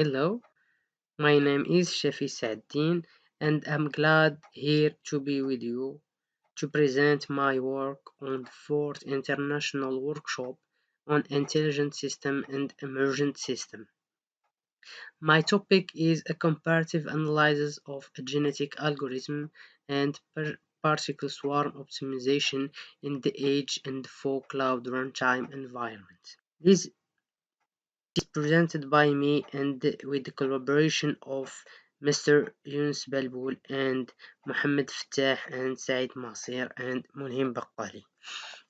Hello, my name is Chafi Saad-Eddine and I'm glad here to be with you to present my work on the fourth international workshop on intelligent system and emergent system. My topic is a comparative analysis of a genetic algorithm and particle swarm optimization in the edge and full cloud runtime environment. This is presented by me and with the collaboration of Mr. Younes Balboul and Mohammed Fattah and Said Masir and Moulhime Bekkali.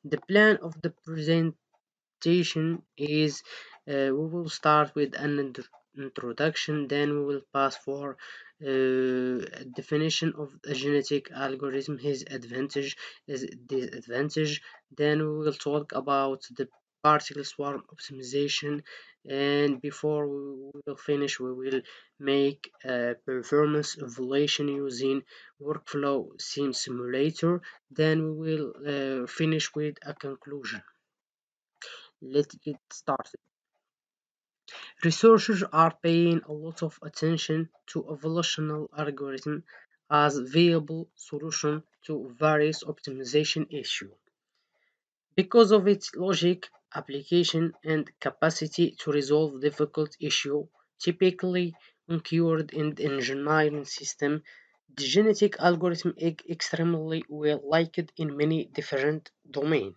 The plan of the presentation is we will start with an introduction, then we will pass for definition of a genetic algorithm, his advantage, his disadvantage. Then we will talk about the particle swarm optimization, and before we will finish, we will make a performance evaluation using workflow sim simulator. Then we will finish with a conclusion. Let's get started. Researchers are paying a lot of attention to evolutional algorithm as viable solution to various optimization issues because of its logic, application, and capacity to resolve difficult issues typically occurred in the engineering system. The genetic algorithm is extremely well liked in many different domains.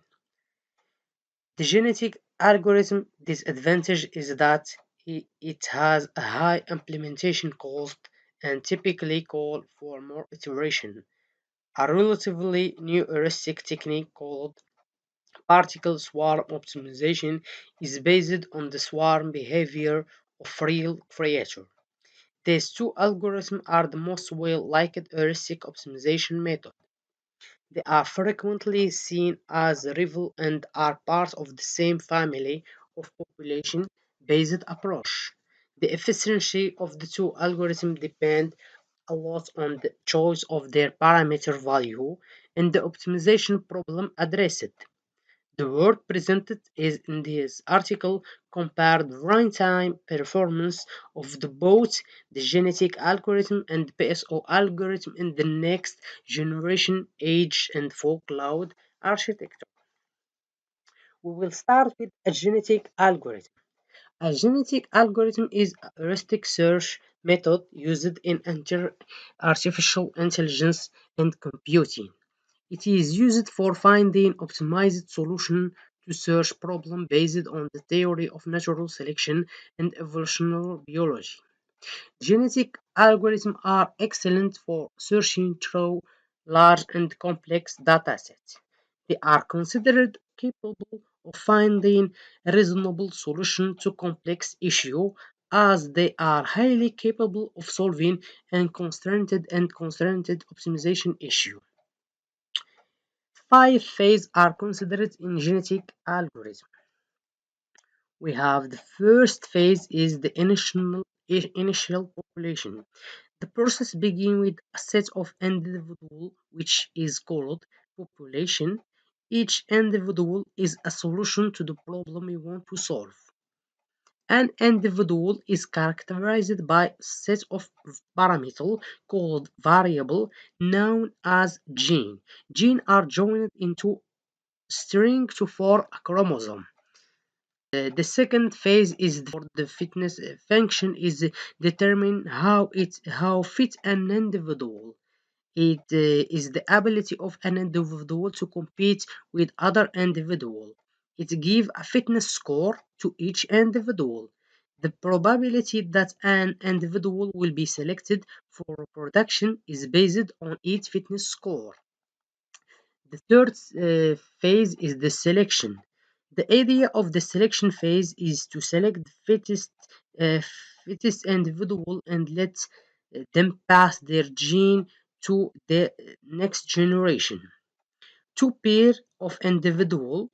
The genetic algorithm disadvantage is that it has a high implementation cost and typically call for more iteration. A relatively new heuristic technique called particle swarm optimization is based on the swarm behavior of real creatures. These two algorithms are the most well-liked heuristic optimization method. They are frequently seen as rival and are part of the same family of population-based approach. The efficiency of the two algorithms depend a lot on the choice of their parameter value and the optimization problem addressed. The work presented is in this article compared runtime performance of both the genetic algorithm and PSO algorithm in the next generation edge and full cloud architecture. We will start with a genetic algorithm. A genetic algorithm is a heuristic search method used in artificial intelligence and computing. It is used for finding optimized solutions to search problems based on the theory of natural selection and evolutionary biology. Genetic algorithms are excellent for searching through large and complex datasets. They are considered capable of finding a reasonable solution to complex issues as they are highly capable of solving unconstrained optimization issues. Five phases are considered in genetic algorithm. We have the first phase is the initial population. The process begins with a set of individuals which is called population. Each individual is a solution to the problem we want to solve. An individual is characterized by a set of parameters called variable known as gene. Genes are joined into string to form a chromosome. The second phase is for the fitness function is determine how fit an individual. It is the ability of an individual to compete with other individual. It gives a fitness score to each individual. The probability that an individual will be selected for reproduction is based on its fitness score. The third phase is the selection. The idea of the selection phase is to select the uh, fittest individual and let them pass their gene to the next generation. Two pairs of individuals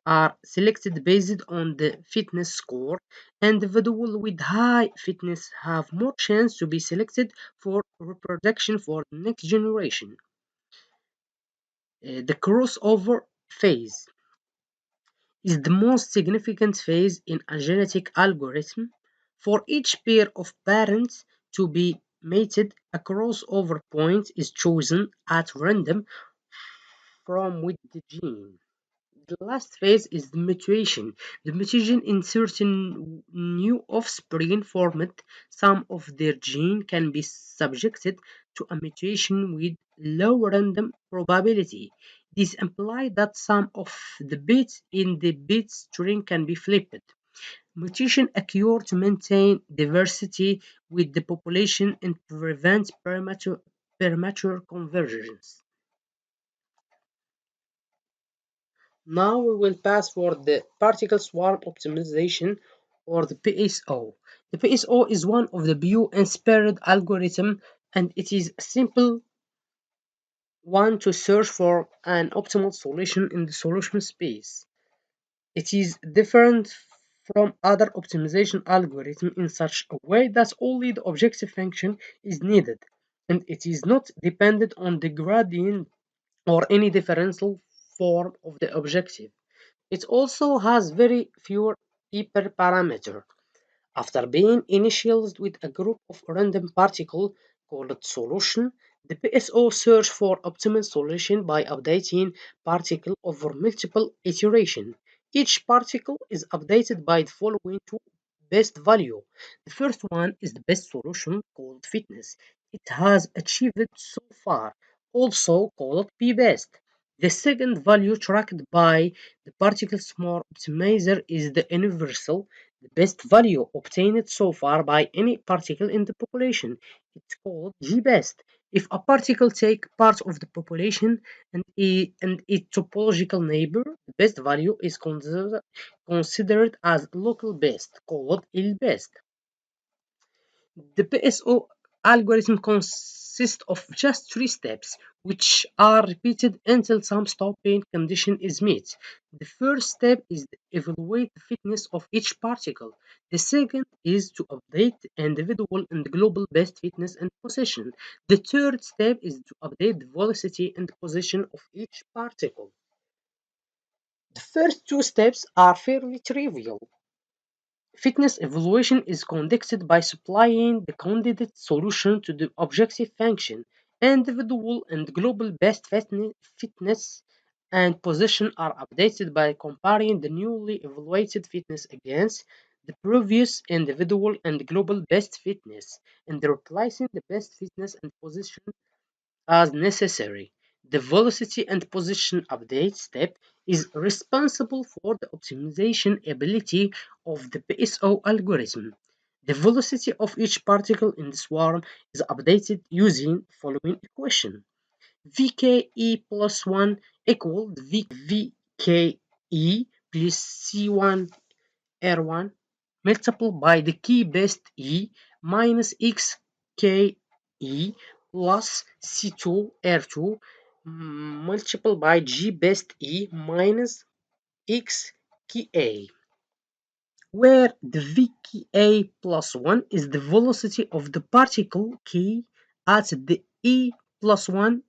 are selected based on the fitness score. Individuals with high fitness have more chance to be selected for reproduction for the next generation. The crossover phase is the most significant phase in a genetic algorithm. For each pair of parents to be mated, a crossover point is chosen at random from with the gene. The last phase is the mutation. The mutation in certain new offspring formed. Some of their gene can be subjected to a mutation with low random probability. This implies that some of the bits in the bit string can be flipped. Mutation occur to maintain diversity with the population and prevent premature convergence. Now we will pass for the particle swarm optimization or the PSO. The PSO is one of the Bayes-inspired algorithm and it is a simple one to search for an optimal solution in the solution space. It is different from other optimization algorithms in such a way that only the objective function is needed and it is not dependent on the gradient or any differential form of the objective. It also has very few hyperparameters. After being initialized with a group of random particles called solution, the PSO search for optimal solution by updating particle over multiple iterations. Each particle is updated by the following two best value. The first one is the best solution called fitness. It has achieved so far, also called P best. The second value tracked by the particle swarm optimizer is the universal, the best value obtained so far by any particle in the population. It's called G-best. If a particle take part of the population and its topological neighbor, the best value is considered as local best, called L-best. The PSO algorithm consists of just three steps, which are repeated until some stopping condition is met. The first step is to evaluate the fitness of each particle. The second is to update the individual and global best fitness and position. The third step is to update the velocity and position of each particle. The first two steps are fairly trivial. Fitness evaluation is conducted by supplying the candidate solution to the objective function. Individual and global best fitness and position are updated by comparing the newly evaluated fitness against the previous individual and global best fitness and replacing the best fitness and position as necessary. The velocity and position update step is responsible for the optimization ability of the PSO algorithm. The velocity of each particle in the swarm is updated using the following equation. VKE plus 1 equals VKE plus C1 R1 multiplied by the key best E minus XKE plus C2 R2 multiplied by G best E minus XKA, where the VKA plus 1 is the velocity of the particle K at the E plus 1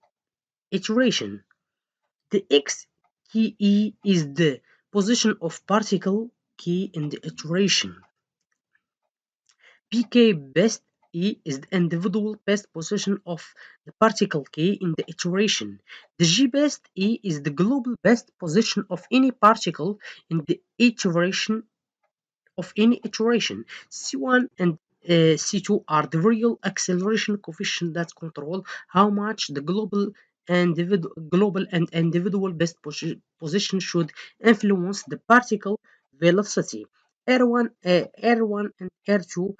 iteration. The XKE is the position of particle K in the iteration. Pk best E is the individual best position of the particle K in the iteration. The G best E is the global best position of any particle in the iteration of any iteration. C1 and C2 are the real acceleration coefficient that control how much the global and individual best position should influence the particle velocity. R1 and R2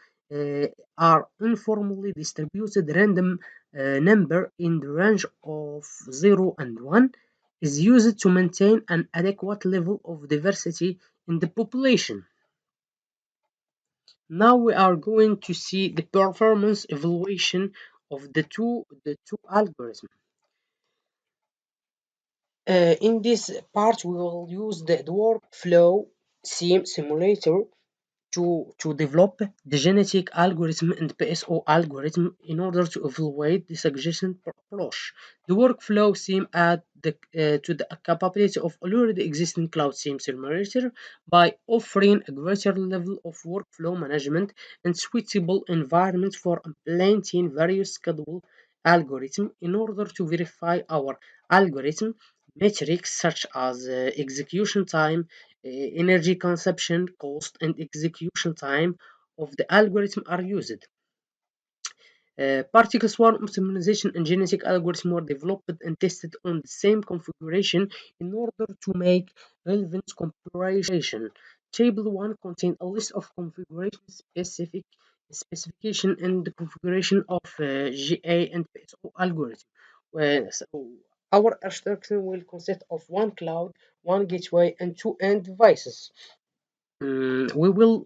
are uniformly distributed random number in the range of 0 and 1 is used to maintain an adequate level of diversity in the population. Now we are going to see the performance evaluation of the two algorithms. In this part, we will use the workflow sim simulator to develop the genetic algorithm and PSO algorithm in order to evaluate the suggestion approach. The workflow seem at to the capability of already existing cloud SIEM simulator by offering a greater level of workflow management and suitable environment for implementing various schedule algorithm in order to verify our algorithm metrics such as execution time, energy consumption, cost, and execution time of the algorithm are used. Particle swarm optimization and genetic algorithms were developed and tested on the same configuration in order to make relevant comparison. Table 1 contains a list of configuration specification and the configuration of GA and PSO algorithm. So our architecture will consist of one cloud, one gateway, and two end devices. We will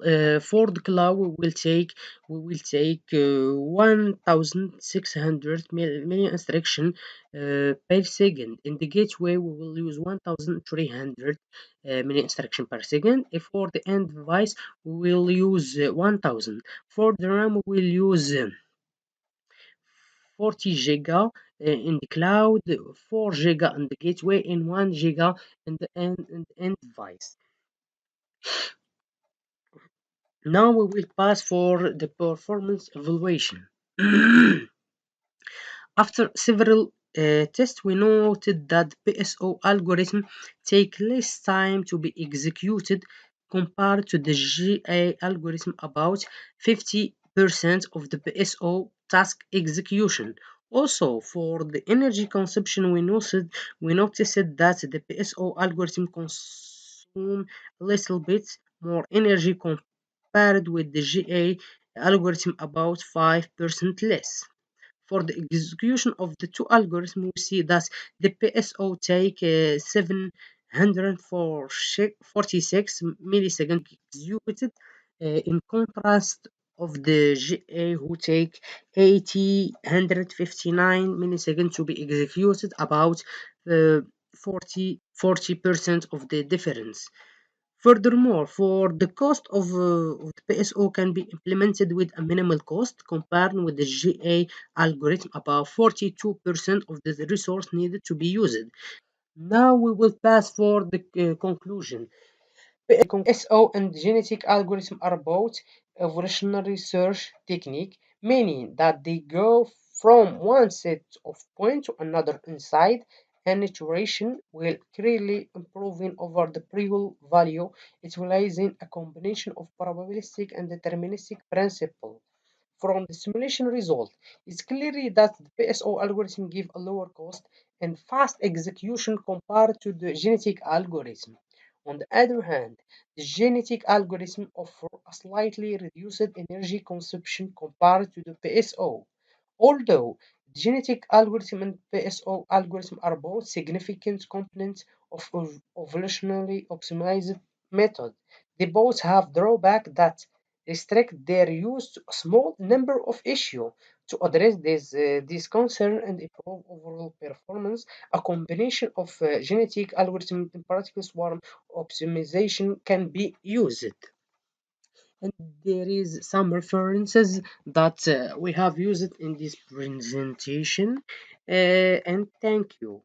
for the cloud we will take 1600 million instruction per second. In the gateway we will use 1300 million instruction per second. If for the end device we will use 1000. For the RAM we will use 40 giga in the cloud, 4 giga in the gateway, and 1 giga in the end device. Now we will pass for the performance evaluation. After several tests, we noted that the PSO algorithm take less time to be executed compared to the GA algorithm, about 50% of the PSO task execution. Also, for the energy consumption, we noticed that the PSO algorithm consume a little bit more energy compared with the GA algorithm, about 5% less. For the execution of the two algorithms, we see that the PSO take 746 milliseconds executed, in contrast of the GA who take 859 milliseconds to be executed, about 40% of the difference. Furthermore, for the cost of the PSO can be implemented with a minimal cost compared with the GA algorithm, about 42% of the resource needed to be used. Now we will pass for the conclusion. PSO and genetic algorithm are both evolutionary search technique, meaning that they go from one set of points to another inside an iteration, while clearly improving over the previous value, utilizing a combination of probabilistic and deterministic principle. From the simulation result, it's clear that the PSO algorithm give a lower cost and fast execution compared to the genetic algorithm. On the other hand, the genetic algorithm offer a slightly reduced energy consumption compared to the PSO. Although genetic algorithm and PSO algorithm are both significant components of evolutionarily optimized method, they both have drawbacks that restrict their use to a small number of issues. To address this concern and improve overall performance, a combination of genetic algorithm and particle swarm optimization can be used. And there is some references that we have used in this presentation. And thank you.